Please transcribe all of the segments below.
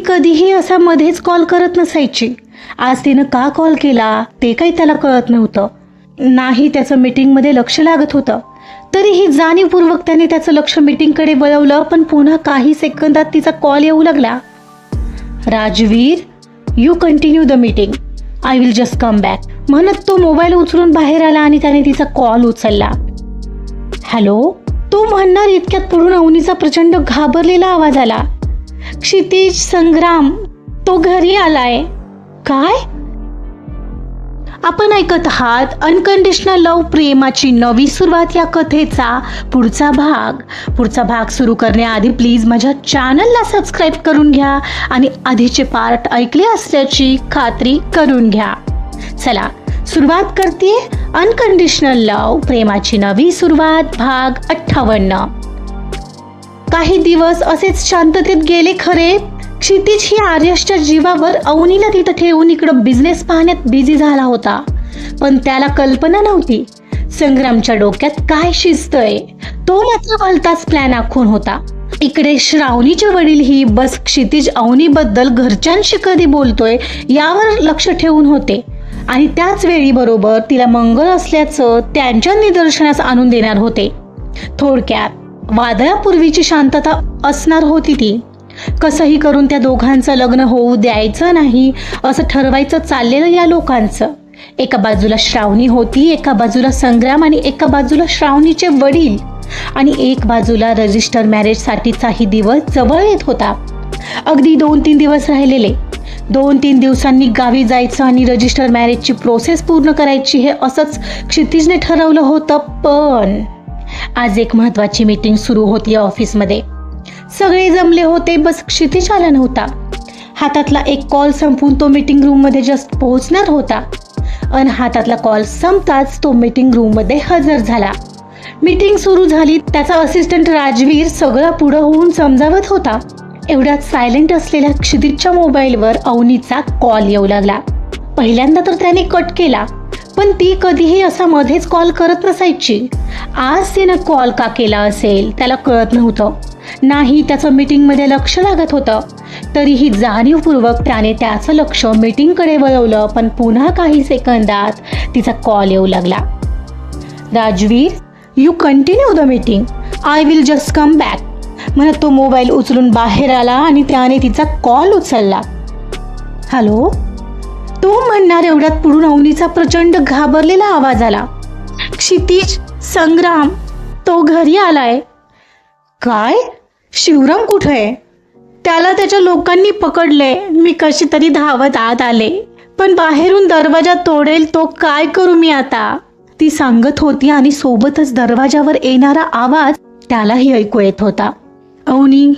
कधीही असा मध्येच कॉल करत नसायची. आज तिनं का कॉल केला ते काही त्याला कळत नव्हतं. नाही त्याचं मीटिंगमध्ये लक्ष लागत होतं. तरीही जाणीवपूर्वक त्याने त्याचं लक्ष मीटिंगकडे वळवलं. पण पुन्हा काही सेकंदात तिचा कॉल येऊ लागला. Rajveer, you continue the meeting, I will just come back म्हणत तो मोबाईल उचलून बाहेर आला आणि त्याने तिचा कॉल उचलला. हॅलो, तो म्हणणार इतक्यात पुढून अवनीचा प्रचंड घाबरलेला आवाज आला. क्षितिज, संग्राम, तो घरी आलाय. काय? आपण ऐकत आहात अनकंडिशनल लव्ह, प्रेमाची नवी सुरुवात या कथेचा पुढचा भाग सुरू करण्याआधी प्लीज माझ्या चॅनलला सबस्क्राईब करून घ्या आणि आधीचे पार्ट ऐकले असल्याची खात्री करून घ्या. चला सुरुवात करते. अनकंडिशनल लव्ह, प्रेमाची नवी सुरुवात, भाग 58. काही दिवस असेच शांततेत गेले खरे. क्षितिज ही आर्यसच्या जीवावर अवनीला तिथं ठेवून इकडं बिझनेस पाहण्यात बिझी झाला होता. पण त्याला कल्पना नव्हती संग्रामच्या डोक्यात काय शिजतंय. तो मात्र भलताच प्लॅन आखून होता. इकडे श्रावणीचे वडीलही बस क्षितिज अवनीबद्दल घरच्यांशी कधी बोलतोय यावर लक्ष ठेवून होते आणि त्याच वेळी बरोबर तिला मंगळ असल्याचं त्यांच्या निदर्शनास आणून देणार होते. थोडक्यात वादळापूर्वीची शांतता असणार होती ती. कसंही करून त्या दोघांचं लग्न होऊ द्यायचं नाही असं ठरवायचं चाललेलं या लोकांचं. एका बाजूला श्रावणी होती, एका बाजूला संग्राम आणि एका बाजूला श्रावणीचे वडील आणि एक बाजूला रजिस्टर मॅरेजसाठीचाही दिवस जवळ येत होता. अगदी 2-3 दिवस राहिलेले. 2-3 दिवसांनी गावी जायचं आणि रजिस्टर मॅरेजची प्रोसेस पूर्ण करायची हे असंच क्षितिजने ठरवलं होतं. पण आज एक महत्त्वाची मीटिंग सुरू होती ऑफिसमध्ये. सगळे जमले होते, बस क्षितिज आला नव्हता. हातातला एक कॉल संपून तो मीटिंग रूममध्ये जस्ट पोहोचणार होता आणि हातातला कॉल संपताच तो मीटिंग रूममध्ये हजर झाला. मीटिंग सुरू झाली. त्याचा असिस्टंट राजवीर सगळं पुढं होऊन समजावत होता. एवढ्यात सायलेंट असलेल्या क्षितिजच्या मोबाईलवर अवनीचा कॉल येऊ लागला. पहिल्यांदा तर त्याने कट केला, पण ती कधीही असा मध्येच कॉल करत नसायची. आज तिनं कॉल का केला असेल त्याला कळत नव्हतं. नाही त्याचं मीटिंगमध्ये लक्ष लागत होतं. तरीही जाणीवपूर्वक त्याने त्याचं लक्ष मीटिंगकडे वळवलं. पण पुन्हा काही सेकंदात तिचा कॉल येऊ लागला. Rajveer, you continue the meeting, I will just come back म्हणत तो मोबाईल उचलून बाहेर आला आणि त्याने तिचा कॉल उचलला. हॅलो, तो म्हणणार एवढ्यात पुढून अवनीचा प्रचंड घाबरलेला आवाज आला. क्षितिज, संग्राम, तो घरी आलाय. काय? शिवराम कुठे आहे? त्याला त्याच्या लोकांनी पकडले. मी कशी तरी धावत आत आले, पण बाहेरून दरवाजा तोडेल तो. काय करू मी आता? ती सांगत होती आणि सोबतच दरवाजावर येणारा आवाज त्यालाही ऐकू येत होता. अवनी,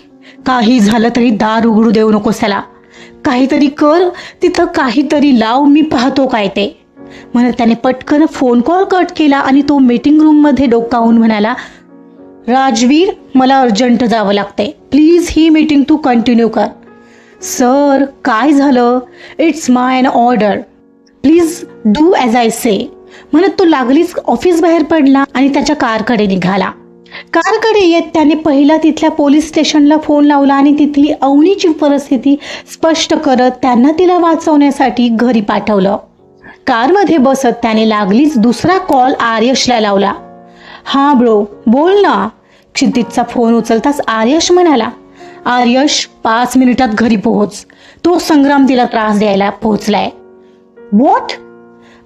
काही झालं तरी दार उघडू देऊ नकोस त्याला. काहीतरी कर, तिथं काहीतरी लाव, मी पाहतो काय ते म्हणत त्याने पटकन फोन कॉल कट केला आणि तो मीटिंग रूममध्ये डोकावून म्हणाला, राजवीर, मला अर्जंट जावं लागतंय, प्लीज ही मीटिंग तू कंटिन्यू कर. सर, काय झालं? It's my an order, please do as I say म्हणत तो लागलीच ऑफिस बाहेर पडला आणि त्याच्या कारकडे निघाला. कारकडे येत त्याने पहिला तिथल्या पोलीस स्टेशनला फोन लावला आणि तिथली अवनीची परिस्थिती स्पष्ट करत त्यांना तिला वाचवण्यासाठी घरी पाठवलं. कारमध्ये बसत त्याने लागलीच दुसरा कॉल आर्यशला लावला. हां ब्रो, बोल ना. क्षितिजचा फोन उचलताच आर्यश म्हणाला, आर्यश, 5 मिनिटात घरी पोहोच. तो संग्राम तिला त्रास द्यायला पोहोचलाय. व्हॉट?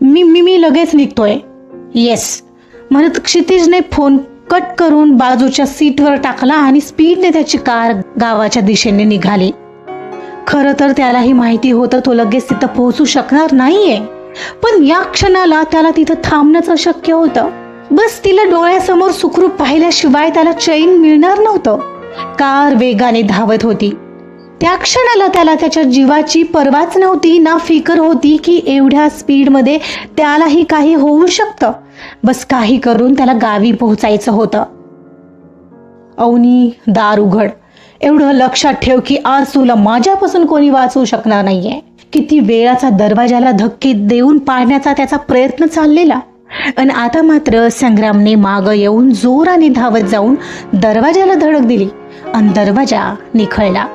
मी लगेच निघतोय. येस म्हणत क्षितिजने फोन कट करून बाजूच्या सीटवर टाकला आणि स्पीडने त्याची कार गावाच्या दिशेने निघाली. खरं तर त्यालाही माहिती होतं तो लगेच तिथं पोहोचू शकणार नाहीये, पण या क्षणाला त्याला तिथं थांबणंच अशक्य होतं. बस तिला डोळ्यासमोर सुखरूप पाहिल्याशिवाय त्याला चैन मिळणार नव्हतं. कार वेगाने धावत होती. त्या क्षणाला त्याला त्याच्या जीवाची पर्वाच नव्हती, ना फिकर होती की एवढ्या स्पीडमध्ये त्यालाही काही होऊ शकतं. बस काही करून त्याला गावी पोहोचायचं होतं. अवनी, दार उघड. एवढं लक्षात ठेव की आज तुला माझ्यापासून कोणी वाचवू शकणार नाहीये. किती वेळाचा दरवाजाला धक्के देऊन पाडण्याचा त्याचा प्रयत्न चाललेला, आणि आता मात्र संग्रामने मागं येऊन जोराने धावत जाऊन दरवाजाला धडक दिली आणि दरवाजा निखळला.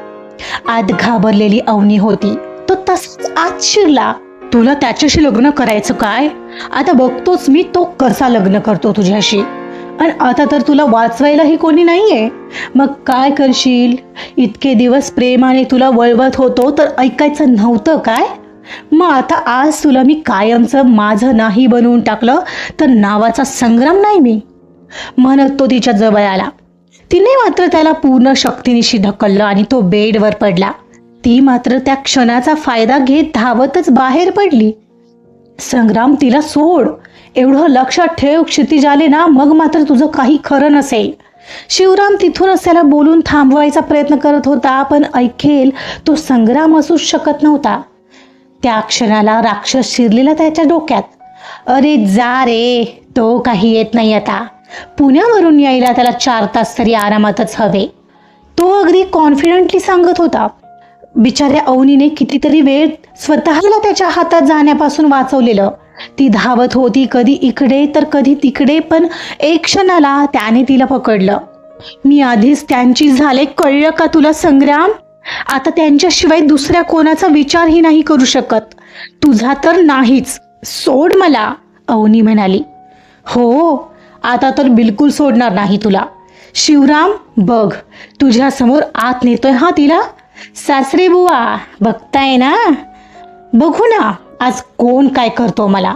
आत घाबरलेली अवनी होती. तो तसाच आत शिरला. तुला त्याच्याशी लग्न करायचं काय? आता बघतोच मी तो कसा लग्न करतो तुझ्याशी. आणि आता तर तुला वाचवायलाही कोणी नाहीये. मग काय करशील? इतके दिवस प्रेमाने तुला वळवत होतो तर ऐकायचं नव्हतं काय? मग आता आज तुला मी कायमचं माझं नाही बनवून टाकलं तर नावाचा संग्राम नाही मी, म्हणत तो तिच्या जवळ आला. तिने मात्र त्याला पूर्ण शक्तीनिशी ढकललं आणि तो बेडवर पडला. ती मात्र त्या क्षणाचा फायदा घेत धावतच बाहेर पडली. संग्राम, तिला सोड. एवढं लक्षात ठेव, क्षितिज आले ना मग मात्र तुझं काही खरं नसेल. शिवराम तिथूनच त्याला बोलून थांबवायचा प्रयत्न करत होता, पण ऐकेल तो संग्राम असूच शकत नव्हता. त्या क्षणाला राक्षस शिरलेला त्याच्या डोक्यात. अरे जा रे, तो काही येत नाही आता. पुण्यावरून यायला त्याला 4 तास तरी आरामातच हवे, तो अगदी कॉन्फिडंटली सांगत होता. बिचाऱ्या अवनीने कितीतरी वेळ स्वतःला त्याच्या हातात जाण्यापासून वाचवलेलं. ती धावत होती कधी इकडे तर कधी तिकडे, पण एक क्षणाला त्याने तिला पकडलं. मी आधीच त्यांची झाले, कळलं का तुला संग्राम? आता त्यांच्याशिवाय दुसऱ्या कोणाचा विचारही नाही करू शकत. तुझा तर नाहीच. सोड मला, अवनी म्हणाली. हो, आता तर बिलकुल सोडणार नाही तुला. शिवराम बघ, तुझ्या समोर आत नेतोय हा तिला. सासरे बुवा बघताय ना, बघू ना आज कोण काय करतो मला,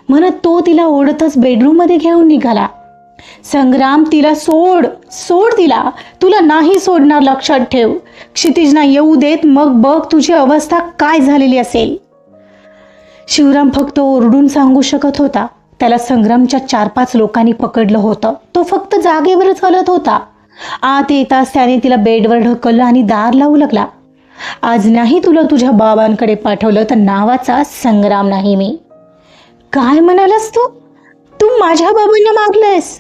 म्हणत तो तिला ओढतच बेडरूम मध्ये घेऊन निघाला. संग्राम, तिला सोड, सोड तिला. तुला नाही सोडणार, लक्षात ठेव. क्षितिजना येऊ देत, मग बघ तुझी अवस्था काय झालेली असेल. शिवराम फक्त ओरडून सांगू शकत होता. त्याला संग्रामच्या 4-5 लोकांनी पकडलं होतं. तो फक्त जागेवरच हलत होता. आत येताच त्याने तिला बेडवर ढकललं आणि दार लावू लागला. आज नाही तुला तुझ्या बाबांकडे पाठवलं तर नावाचा संग्राम नाही मी. काय म्हणालास तू? तू माझ्या बाबांना मारलंयस.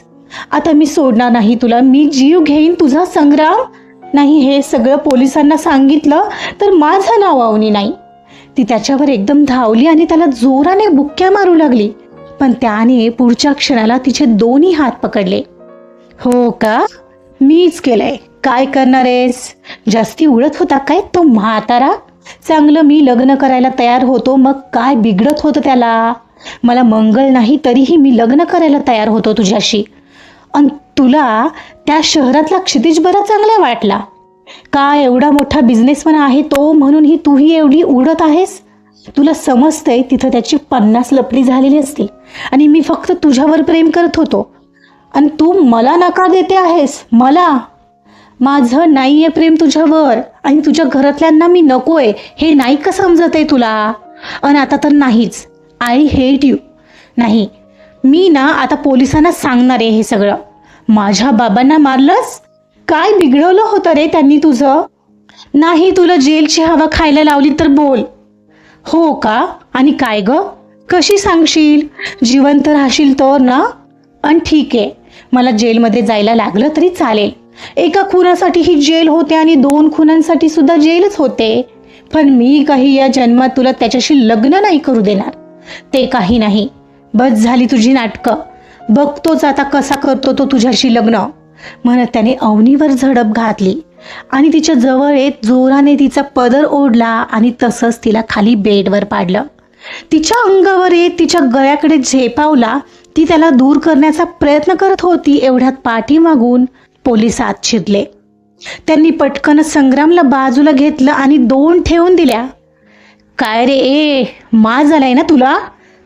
आता मी सोडणार नाही तुला. मी जीव घेईन तुझा संग्राम. नाही, हे सगळं पोलिसांना सांगितलं तर माझं नाव अवनी नाही. ती त्याच्यावर एकदम धावली आणि त्याला जोराने बुक्क्या मारू लागली, पण त्याने पुढच्या क्षणाला तिचे दोन्ही हात पकडले. हो का? मीच केलंय. काय करणार आहेस? जास्ती उडत होता काय तो म्हातारा? चांगलं मी लग्न करायला तयार होतो, मग काय बिघडत होतं त्याला? मला मंगल नाही तरीही मी लग्न करायला तयार होतो तुझ्याशी. आणि तुला त्या शहरातला क्षितिज बरा चांगला वाटला. काय एवढा मोठा बिझनेसमॅन आहे तो, म्हणूनही तूही एवढी उडत आहेस? तुला समजतंय तिथं त्याची 50 लफडी झालेली असतील आणि मी फक्त तुझ्यावर प्रेम करत होतो आणि तू मला नकार देते आहेस. मला, माझं नाहीये प्रेम तुझ्यावर आणि तुझ्या घरातल्यांना मी नकोय हे नाही का समजत आहे तुला? आणि आता तर नाहीच. I hate you. नाही, मी ना आता पोलिसांना सांगणार आहे हे सगळं. माझ्या बाबांना मारलंस? काय बिघडवलं होतं रे त्यांनी तुझं? नाही, तुला जेलची हवा खायला लावली तर बोल. हो का? आणि काय ग, कशी सांगशील? जिवंत राहशील तर ना? आणि ठीक आहे, मला जेलमध्ये जायला लागलं तरी चालेल. एका खुनासाठी ही जेल होते आणि 2 खुनांसाठी सुद्धा जेलच होते. पण मी काही या जन्मात तुला त्याच्याशी लग्न नाही करू देणार. ते काही नाही. बस झाली तुझी नाटकं. बघतोच आता कसा करतो तो तुझ्याशी लग्न, म्हणत त्याने अवनीवर झडप घातली आणि तिच्या जवळ येत जोराने तिचा पदर ओढला आणि तसंच तिला खाली बेडवर पाडलं. तिच्या अंगावर येत तिच्या गळ्याकडे झेपावला. ती त्याला दूर करण्याचा प्रयत्न करत होती. एवढ्यात पाठीमागून पोलीस आत शिरले. त्यांनी पटकन संग्रामला बाजूला घेतलं आणि 2 ठेवून दिल्या. काय रे, माज झालाय ना तुला?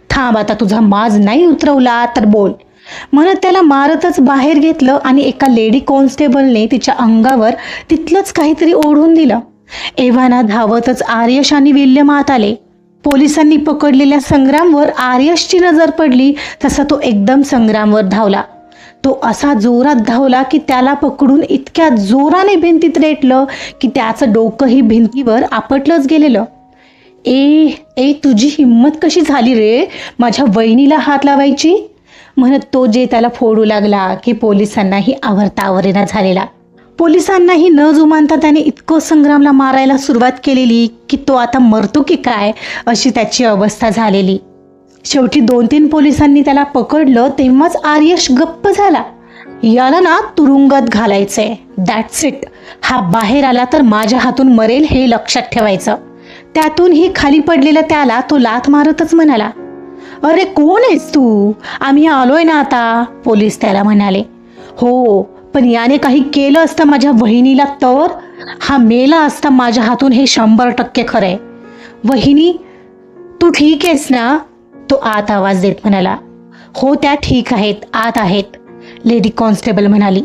थांब, आता तुझा माज नाही उतरवला तर बोल, म्हणत त्याला मारतच बाहेर घेतलं आणि एका लेडी कॉन्स्टेबलने तिच्या अंगावर तिथलंच काहीतरी ओढून दिलं. एव्हाना धावतच आर्यश आणि विल्यम आत आले. पोलिसांनी पकडलेल्या संग्रामवर आर्यशची नजर पडली तसा तो एकदम संग्रामवर धावला. तो असा जोरात धावला की त्याला पकडून इतक्या जोराने भिंतीत रेटलं की त्याचं डोकंही भिंतीवर आपटलंच गेलेलं. ए तुझी हिंमत कशी झाली रे माझ्या वहिनीला हात लावायची, म्हणत तो जे त्याला फोडू लागला की पोलिसांनाही आवरता आवरेना झालेला. पोलिसांनाही न जुमानता त्याने इतकं संग्रामला मारायला सुरुवात केलेली की तो आता मरतो की काय अशी त्याची अवस्था झालेली. शेवटी 2-3 पोलिसांनी त्याला पकडलं तेव्हाच आर्यश गप्प झाला. याला ना तुरुंगात घालायचंय, दॅट्स इट, हा बाहेर आला तर माझ्या हातून मरेल हे लक्षात ठेवायचं. त्यातूनही खाली पडलेला त्याला तो लाथ मारतच म्हणाला, अरे कोण आहेस तू? आम्ही आलोय ना आता, पोलीस त्याला म्हणाले. हो, पण याने काही केलं असतं माझ्या बहिणीला तर हा मेला असता माझ्या हातून, हे 100% खरंय. वहिनी तू ठीक आहेस ना? तो आत आवाज देत म्हणाला. हो त्या ठीक आहेत, आत आहेत, लेडी कॉन्स्टेबल म्हणाली.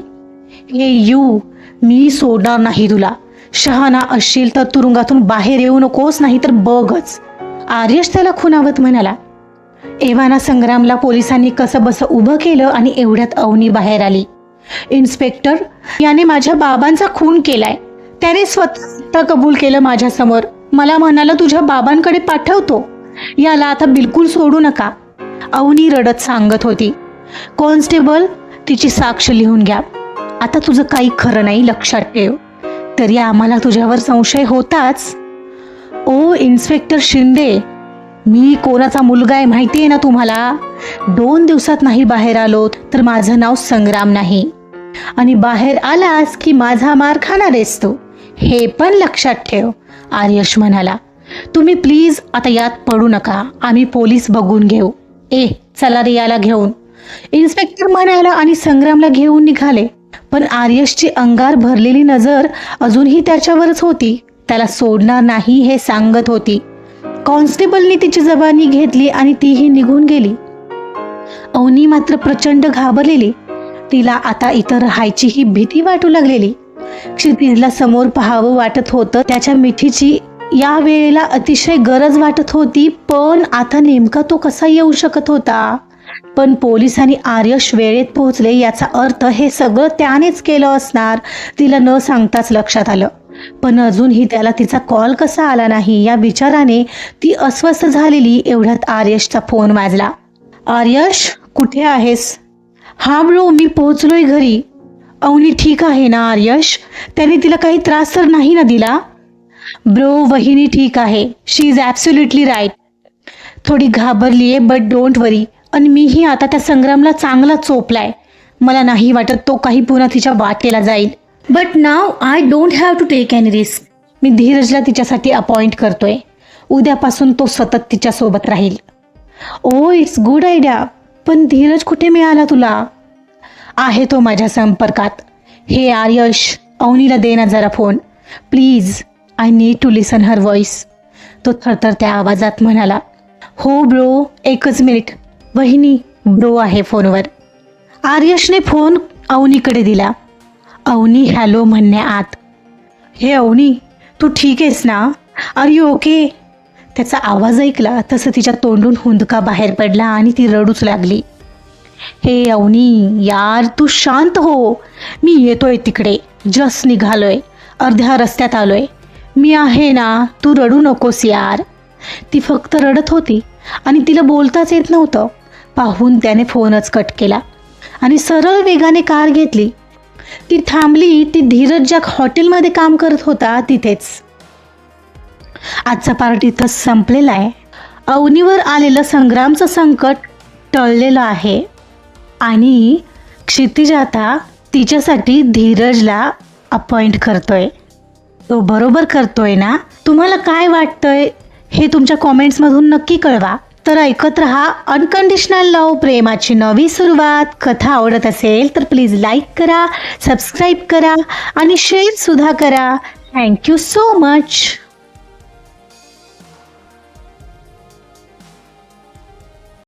हे यू, मी सोडणार नाही तुला. शहाणा असशील तर तुरुंगातून बाहेर येऊ नकोस, नाही तर बघच, आर्यश त्याला खुणावत म्हणाला. एव्हाना संग्रामला पोलिसांनी कसं बसं उभं केलं आणि एवढ्यात अवनी बाहेर आली. इन्स्पेक्टर, याने माझ्या बाबांचा खून केलाय. त्याने स्वतः कबूल केलं माझ्यासमोर. मला म्हणाला तुझ्या बाबांकडे पाठवतो, याला आता बिलकुल सोडू नका, अवनी रडत सांगत होती. कॉन्स्टेबल, तिची साक्ष लिहून घ्या. आता तुझं काही खरं नाही, लक्षात ठेव. तरी आम्हाला तुझ्यावर संशय होताच. ओ इन्स्पेक्टर शिंदे, मी कोणाचा मुलगा आहे माहिती आहे ना तुम्हाला? 2 दिवसात नाही बाहेर आलो तर माझं नाव संग्राम नाही, आणि बाहेर आलास की माझा मार खाणार आहेस तू, हे पण लक्षात ठेव, आर्यश म्हणाला. तुम्ही प्लीज आता यात पडू नका, आम्ही पोलीस बघून घेऊ. चला रे याला घेऊन, इन्स्पेक्टर म्हणाला आणि संग्रामला घेऊन निघाले. पण आर्यशची अंगार भरलेली नजर अजूनही त्याच्यावरच होती. त्याला सोडणार नाही हे सांगत होती. कॉन्स्टेबलनी तिची जबानी घेतली आणि तीही निघून गेली. अवनी मात्र प्रचंड घाबरलेली. तिला आता इथं राहायचीही भीती वाटू लागलेली. क्षितिजला समोर पाहावं वाटत होतं. त्याच्या मिठीची या वेळेला अतिशय गरज वाटत होती. पण आता नेमका तो कसा येऊ शकत होता? पण पोलिसांनी आर्यश वेळेत पोहोचले याचा अर्थ हे सगळं त्यानेच केलं असणार. तिला न सांगताच लक्षात आलं. पण अजूनही त्याला तिचा कॉल कसा आला नाही या विचाराने ती अस्वस्थ झालेली. एवढ्यात आर्यशचा फोन वाजला. आर्यश, कुठे आहेस? हा ब्रो, मी पोहोचलोय घरी. अवनी ठीक आहे ना आर्यश? त्याने तिला काही त्रास तर नाही ना दिला? ब्रो, वहिनी ठीक आहे, शी इज ॲब्सोल्युटली राईट. थोडी घाबरलीये बट डोंट वरी. आणि मीही आता त्या संग्रामला चांगला चोपलाय. मला नाही वाटत तो काही पुन्हा तिच्या वाटेला जाईल. But now I don't have to take any risk. मी धीरजला तिच्यासाठी अपॉइंट करतोय. उद्यापासून तो सतत तिच्यासोबत राहील. Oh it's good idea. पण धीरज कुठे मिळाला तुला? आहे तो माझ्या संपर्कात. हे आर्यश, अवनीला दे ना जरा phone please. I need to listen her voice. तो थरथरत्या आवाजात म्हणाला. हो ब्रो, एकच मिनिट. वहिनी, ब्रो आहे फोनवर. आर्यशने फोन अवनीकडे दिला. अवनी हॅलो म्हणण्याआत, हे अवनी, तू ठीक आहेस ना? Are you okay? त्याचा आवाज ऐकला तसं तिच्या तोंडून हुंदका बाहेर पडला आणि ती रडूच लागली. हे अवनी यार, तू शांत हो. मी येतोय तिकडे, जस्ट निघालोय, अर्ध्या रस्त्यात आलोय. मी आहे ना, तू रडू नकोस यार. ती फक्त रडत होती आणि तिला बोलताच येत नव्हतं. पाहून त्याने फोनच कट केला आणि सरळ वेगाने कार घेतली. ती थांबली. ती धीरज ज्या हॉटेलमध्ये काम करत होता तिथेच. आजचा पार्टी इथंच संपलेला आहे. अवनीवर आलेलं संग्रामचं संकट टळलेलं आहे आणि क्षितिज आता तिच्यासाठी धीरजला अपॉइंट करतोय. तो बरोबर करतोय ना? तुम्हाला काय वाटतंय हे तुमच्या कॉमेंट्समधून नक्की कळवा. तर ऐकत रहा अनकंडिशनल लव्ह, प्रेमाची नवी सुरुवात. कथा आवडत असेल तर प्लीज लाईक करा, सबस्क्राईब करा आणि शेअर सुद्धा करा. Thank you so much.